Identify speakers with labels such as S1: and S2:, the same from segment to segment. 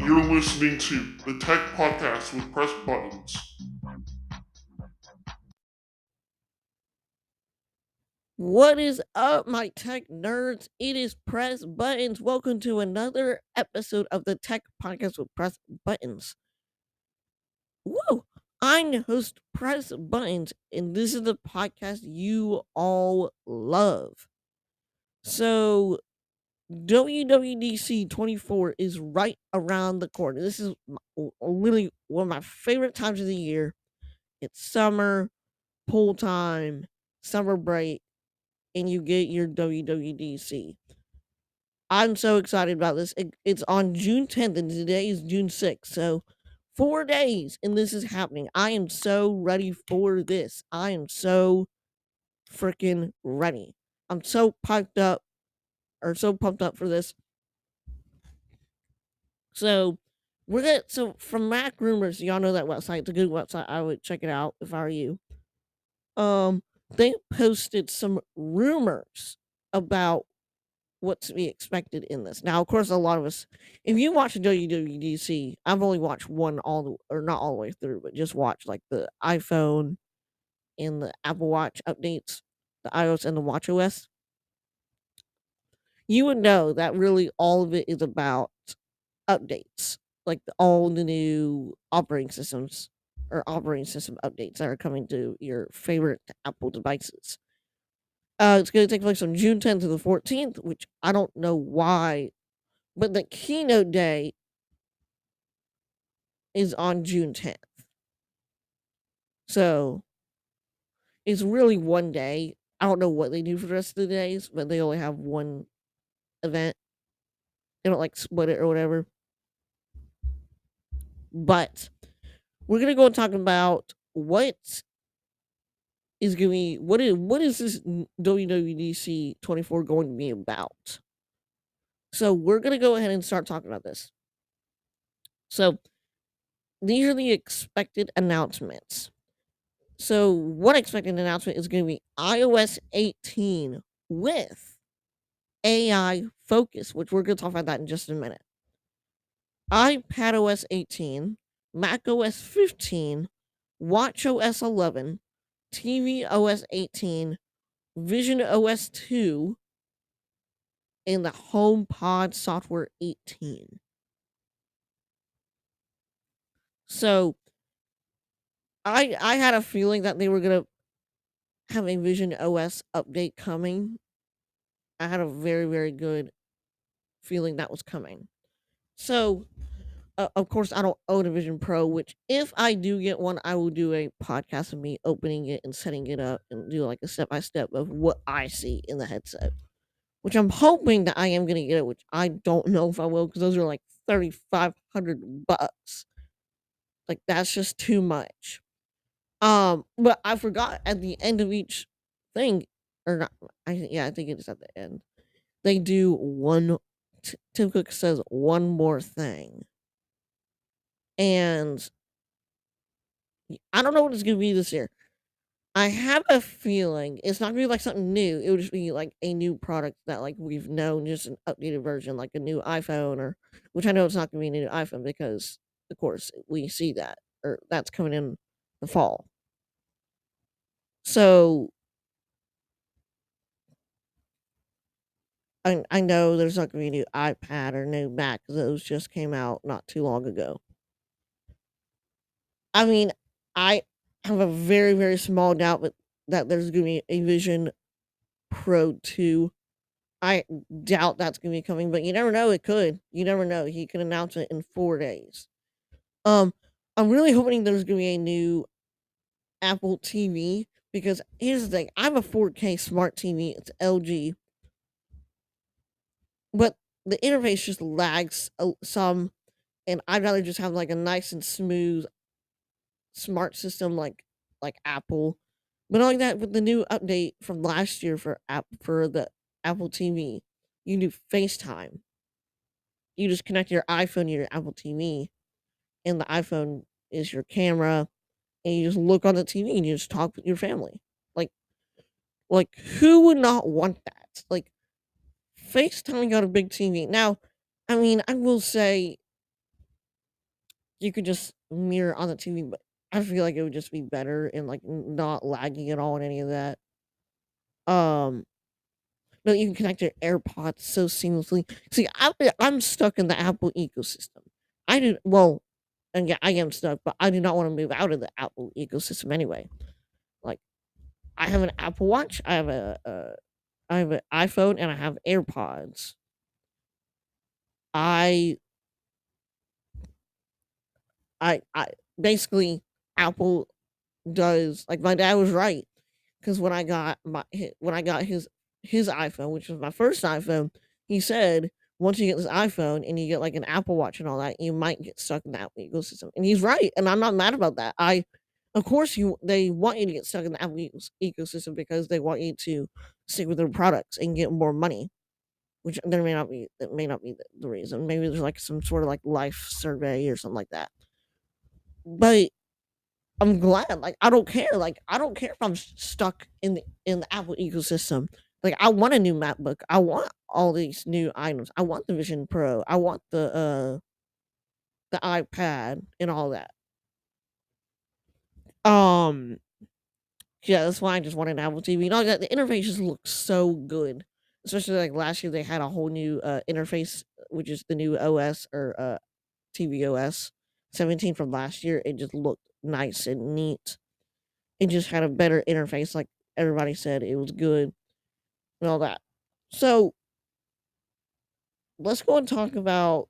S1: You're listening to the Tech Podcast with Press Buttons.
S2: What is up, my tech nerds? It is Press Buttons. Welcome to another episode of the Tech Podcast with Press Buttons. Woo! I'm your host, Press Buttons, and this is the podcast you all love. So, WWDC24 is right around the corner. This is literally one of my favorite times of the year. It's summer, pool time, summer break, and you get your WWDC. I'm so excited about this. It's on June 10th, and today is June 6th. So, 4 days, and this is happening. I am so ready for this. I am so freaking ready. I'm so pumped up for this. So, from Mac Rumors, y'all know that website. It's a good website. I would check it out if I were you. They posted some rumors about what's to be expected in this. Now, of course, a lot of us, if you watch WWDC, I've only watched one or not all the way through, but just watch like the iPhone and the Apple Watch updates, the iOS and the WatchOS. You would know that really all of it is about updates, like all the new operating systems or operating system updates that are coming to your favorite Apple devices. It's going to take place on June 10th to the 14th, which I don't know why, but the keynote day is on June 10th. So it's really one day. I don't know what they do for the rest of the days, but they only have one event. They don't like split it or whatever. But we're gonna go and talk about what is this WWDC 24 going to be about. So we're gonna go ahead and start talking about this. So these are the expected announcements. So one expected announcement is going to be iOS 18 with AI focus, which we're going to talk about that in just a minute. iPadOS 18, macOS 15, watchOS 11, tvOS 18, visionOS 2, and the HomePod software 18. So I had a feeling that they were going to have a visionOS update coming. I had a very, very good feeling that was coming. So, of course, I don't own a Vision Pro, which if I do get one, I will do a podcast of me opening it and setting it up and do like a step by step of what I see in the headset. Which I'm hoping that I am going to get it, which I don't know if I will because those are like $3,500. Like that's just too much. But I forgot at the end of each thing, or not. I think it is at the end. They do one. Tim Cook says one more thing, and I don't know what it's gonna be this year. I have a feeling it's not gonna be like something new. It would just be like a new product that like we've known, just an updated version, like a new iPhone, or which I know it's not gonna be a new iPhone because of course we see that or that's coming in the fall. So I know there's not gonna be a new iPad or new Mac. Those just came out not too long ago. I mean, I have a very, very small doubt that there's gonna be a Vision Pro 2. I doubt that's gonna be coming, but you never know, it could. You never know. He could announce it in 4 days. Um, I'm really hoping there's gonna be a new Apple TV because here's the thing, I have a 4K smart TV, it's LG, but the interface just lags some, and I'd rather just have like a nice and smooth smart system like Apple. But not like that, with the new update from last year for the Apple TV, you can do FaceTime. You just connect your iPhone to your Apple TV, and the iPhone is your camera, and you just look on the TV and you just talk with your family. Like, like who would not want that? Like FaceTime got a big TV. Now, I mean, I will say you could just mirror on the TV, but I feel like it would just be better and like not lagging at all and any of that. Um, but you can connect your AirPods so seamlessly. See, I'm stuck in the Apple ecosystem. I do well, and yeah, I am stuck, but I do not want to move out of the Apple ecosystem anyway. Like, I have an Apple Watch, I have an iPhone, and I have AirPods. I I basically Apple does like my dad was right because when I got his iPhone, which was my first iPhone, he said once you get this iPhone and you get like an Apple Watch and all that, you might get stuck in that ecosystem, and he's right, and I'm not mad about that. Of course, you they want you to get stuck in the Apple ecosystem because they want you to stick with their products and get more money. Which there may not be, that may not be the reason. Maybe there's like some sort of like life survey or something like that. But I'm glad. Like I don't care if I'm stuck in the Apple ecosystem. Like I want a new MacBook. I want all these new items. I want the Vision Pro. I want the iPad and all that. Um yeah, that's why I just want an Apple TV. You know, the interface just looks so good. Especially like last year they had a whole new interface, which is the new OS or tvOS 17 from last year. It just looked nice and neat. It just had a better interface, like everybody said it was good and all that. So let's go and talk about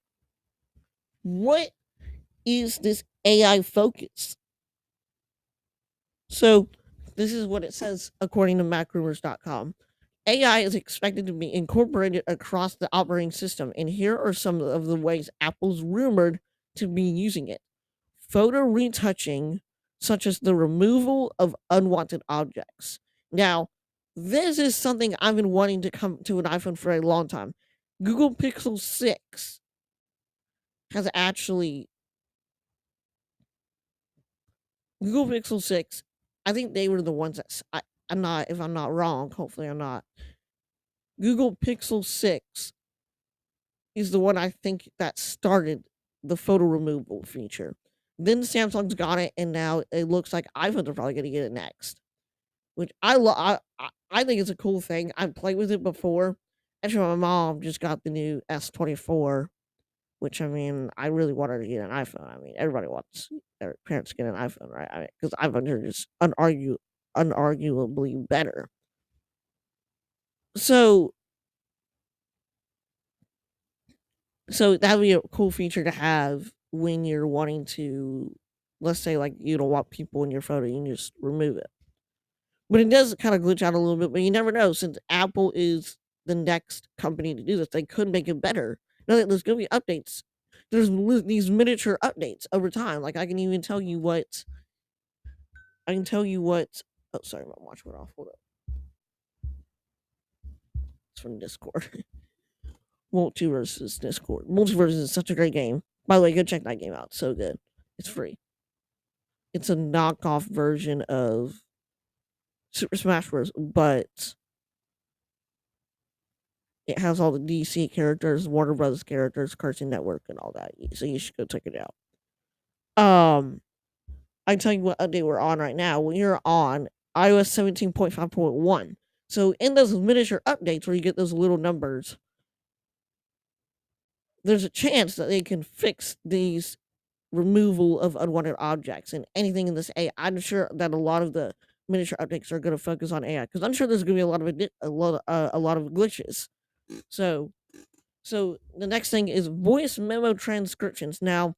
S2: what is this AI focus. So this is what it says according to macrumors.com. AI is expected to be incorporated across the operating system, and here are some of the ways Apple's rumored to be using it. Photo retouching, such as the removal of unwanted objects. Now, this is something I've been wanting to come to an iPhone for a long time. Google Pixel 6 has actually Google Pixel 6, I think they were the ones that I'm not, if I'm not wrong, hopefully I'm not. Google Pixel 6 is the one I think that started the photo removal feature. Then Samsung's got it, and now it looks like iPhones are probably going to get it next. Which I think it's a cool thing. I've played with it before. Actually, my mom just got the new S24, which I mean, I really want her to get an iPhone. I mean, everybody wants their parents to get an iPhone, right? I mean, because iPhones are just unarguably better. So, so that would be a cool feature to have when you're wanting to, let's say, like you don't want people in your photo, you can just remove it. But it does kind of glitch out a little bit, but you never know since Apple is the next company to do this. They could make it better. Now that there's going to be updates. There's these miniature updates over time. Like I can even tell you what. I can tell you what. Oh, sorry, my watch went off. Hold up. It's from Discord. Multiverse is Discord. Multiverse is such a great game. By the way, go check that game out. It's so good. It's free. It's a knockoff version of Super Smash Bros. But it has all the DC characters, Warner Brothers characters, Cartoon Network, and all that. So you should go check it out. I can tell you what update we're on right now. We're on iOS 17.5.1. So in those miniature updates where you get those little numbers, there's a chance that they can fix these removal of unwanted objects and anything in this AI. I'm sure that a lot of the miniature updates are going to focus on AI because I'm sure there's going to be a lot of glitches. So the next thing is voice memo transcriptions. Now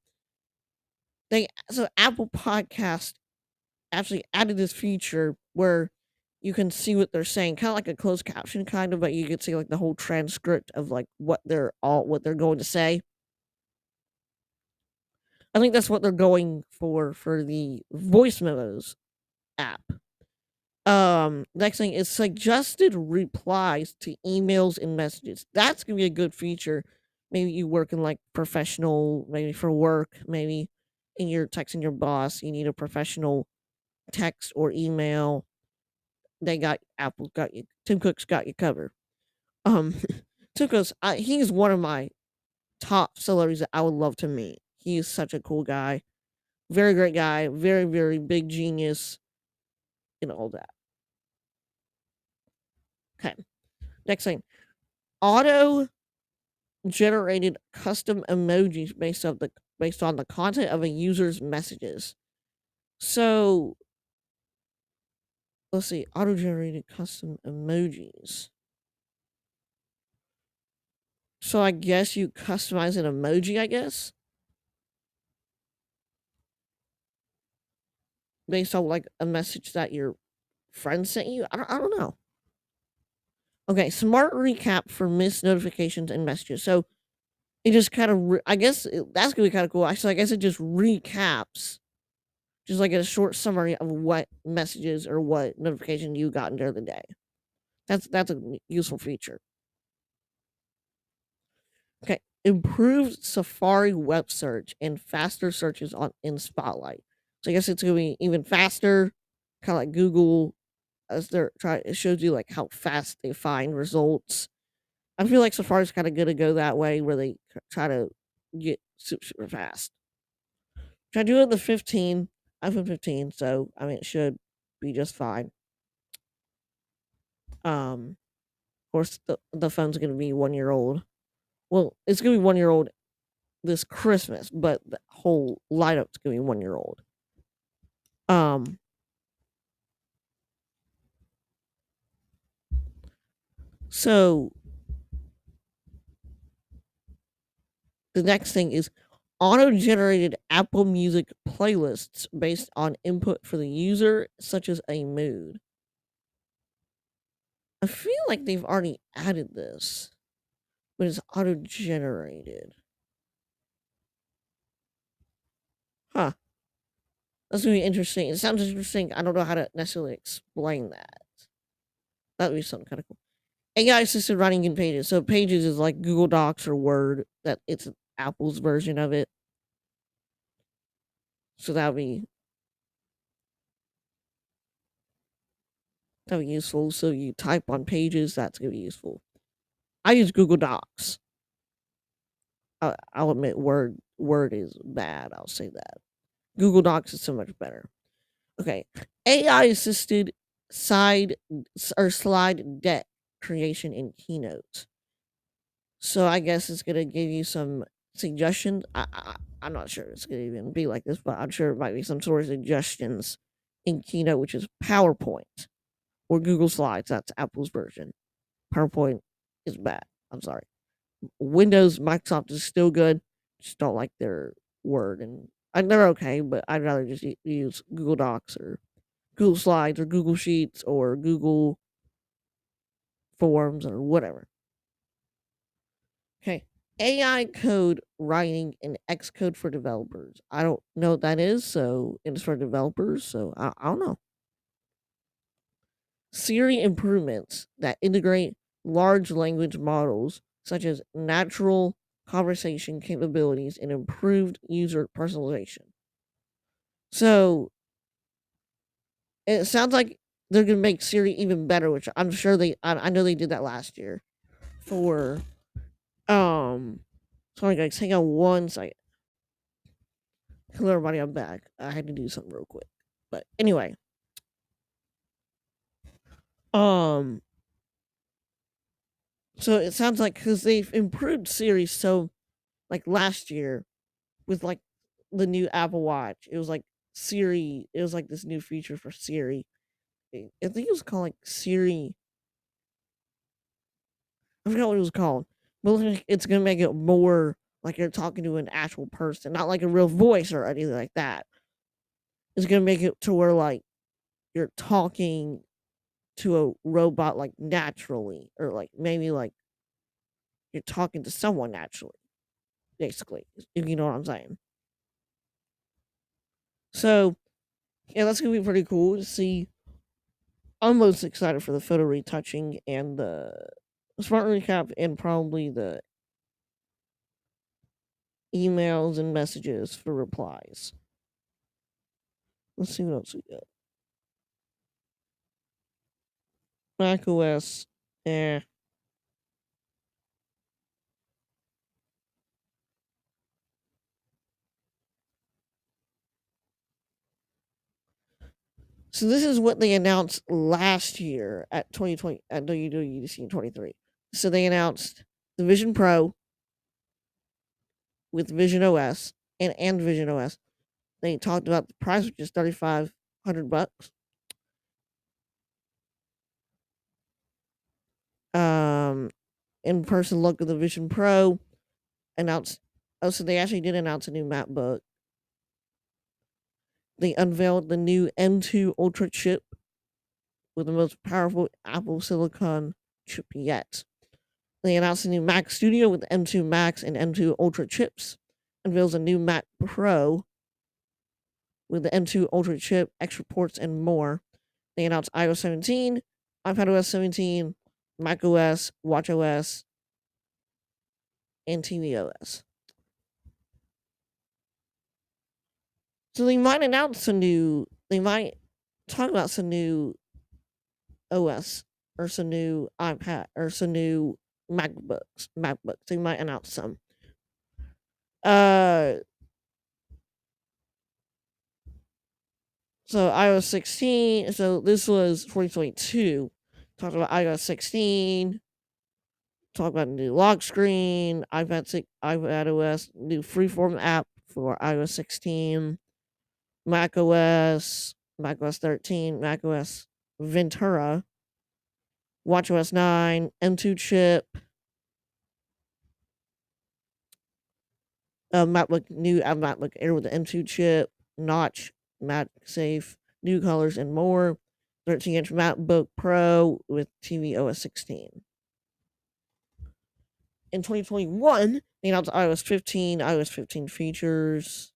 S2: Apple Podcast actually added this feature where you can see what they're saying, kind of like a closed caption kind of, but you can see like the whole transcript of like what they're going to say. I think that's what they're going for the voice memos app. Next thing is suggested replies to emails and messages. That's gonna be a good feature. Maybe you work in like professional, maybe for work, maybe in your texting your boss, you need a professional text or email. Apple's got you. Tim Cook's got you covered. Um, Tim Cook's, he's one of my top celebrities that I would love to meet. He's such a cool guy. Very great guy. Very, very big genius and all that. Okay. Next thing. Auto generated custom emojis based on the content of a user's messages. So let's see, auto generated custom emojis. So I guess you customize an emoji, I guess, based on like a message that your friend sent you. I don't know. Okay, smart recap for missed notifications and messages. So it just kind of, that's gonna be kind of cool. So I guess it just recaps, just like a short summary of what messages or what notification you got during the day. That's a useful feature. Okay, improved Safari web search and faster searches on in Spotlight. So I guess it's gonna be even faster, kind of like Google, as they're trying. It shows you like how fast they find results. I feel like Safari's kind of gonna go that way, where they try to get super fast. Try to do it in the 15, iPhone 15. So I mean, it should be just fine. Of course, the phone's gonna be 1 year old. Well, it's gonna be 1 year old this Christmas, but the whole lineup's gonna be 1 year old. Um, so the next thing is auto-generated Apple Music playlists based on input for the user, such as a mood. I feel like they've already added this, but it's auto-generated. Huh. That's gonna be interesting. It sounds interesting. I don't know how to necessarily explain that. That would be something kind of cool. AI assisted writing in Pages. So Pages is like Google Docs or Word. That it's Apple's version of it. So that'd be useful. So you type on Pages, that's gonna be useful. I use Google Docs. I'll admit Word is bad. I'll say that. Google Docs is so much better. Okay, AI assisted slide deck creation in Keynote. So I guess it's gonna give you some suggestions. I'm not sure it's gonna even be like this, but I'm sure it might be some sort of suggestions in Keynote, which is PowerPoint or Google Slides. That's Apple's version. PowerPoint is bad. I'm sorry. Windows, Microsoft is still good. Just don't like their Word, and they're okay, but I'd rather just use Google Docs or Google Slides or Google Sheets or Google Forms or whatever. Okay. AI code writing and Xcode for developers. I don't know what that is, so it's for developers, so I don't know. Siri improvements that integrate large language models such as natural conversation capabilities and improved user personalization. So it sounds like they're gonna make Siri even better, which I'm sure I know they did that last year for sorry guys, hang on one second. Hello everybody, I'm back. I had to do something real quick. But anyway. So it sounds like because they've improved Siri so like last year with like the new Apple Watch, it was like Siri, it was like this new feature for Siri. I think it was called like Siri. I forgot what it was called. But like, it's gonna make it more like you're talking to an actual person, not like a real voice or anything like that. It's gonna make it to where like you're talking to a robot like naturally, or like maybe like you're talking to someone naturally, basically, if you know what I'm saying. So yeah, that's gonna be pretty cool to see. I'm most excited for the photo retouching and the smart recap and probably the emails and messages for replies. Let's see what else we got. Mac OS, eh. So this is what they announced last year at 2020 at WWDC 23. So they announced the Vision Pro with Vision OS and Vision OS. They talked about the price, which is $3,500. In-person look of the Vision Pro announced. Oh, so they actually did announce a new MacBook. They unveiled the new M2 Ultra chip with the most powerful Apple Silicon chip yet. They announced a new Mac Studio with M2 Max and M2 Ultra chips. Unveils a new Mac Pro with the M2 Ultra chip, extra ports, and more. They announced iOS 17, iPadOS 17, macOS, watchOS, and tvOS. So they might announce they might talk about some new OS or some new iPad or some new MacBooks. They might announce some. Uh, so iOS 16. So this was 2022. Talked about iOS 16. Talk about new lock screen, iPadOS, new freeform app for iOS 16, macOS 13, macOS Ventura, watchOS 9, M2 chip, MacBook Air with the M2 chip, notch, MagSafe, new colors, and more. 13-inch MacBook Pro with tvOS 16. In 2021, they announced iOS 15 features,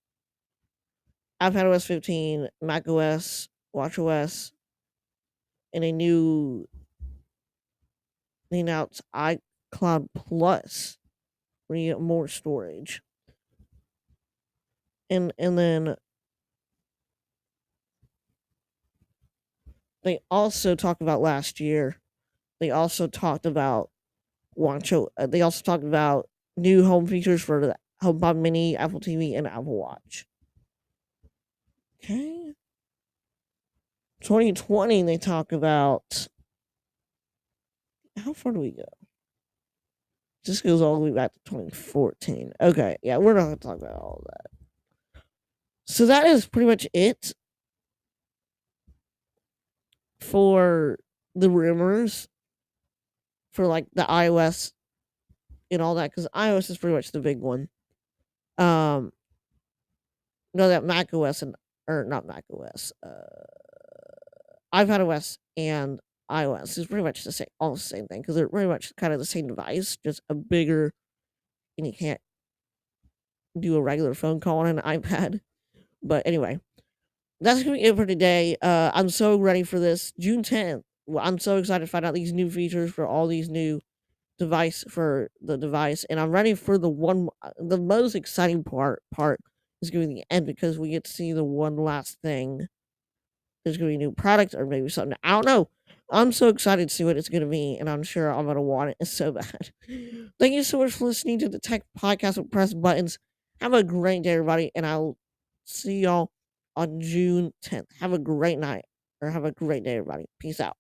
S2: iPadOS 15, macOS, watchOS, and they announced iCloud Plus, where you get more storage. And then they also talked about last year. They also talked about They also talked about new home features for the HomePod Mini, Apple TV, and Apple Watch. Okay. 2020, they talk about. How far do we go? This goes all the way back to 2014. Okay, yeah, we're not going to talk about all of that. So that is pretty much it for the rumors for like the iOS and all that, because iOS is pretty much the big one. No, that Mac OS or not Mac OS, iPadOS and iOS is pretty much the same, almost the same thing, because they're pretty much kind of the same device, just a bigger, and you can't do a regular phone call on an iPad. But anyway, that's gonna be it for today. I'm so ready for this June 10th. Well, I'm so excited to find out these new features for all these new device, and I'm ready for the most exciting part is going to be the end, because we get to see the one last thing. There's going to be a new product or maybe something. I don't know. I'm so excited to see what it's going to be, and I'm sure I'm going to want it so bad. Thank you so much for listening to the Tech Podcast with Press Buttons. Have a great day, everybody, and I'll see y'all on June 10th. Have a great night, or have a great day, everybody. Peace out.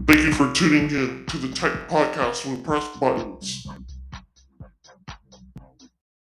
S1: Thank you for tuning in to the Tech Podcast with Press Buttons.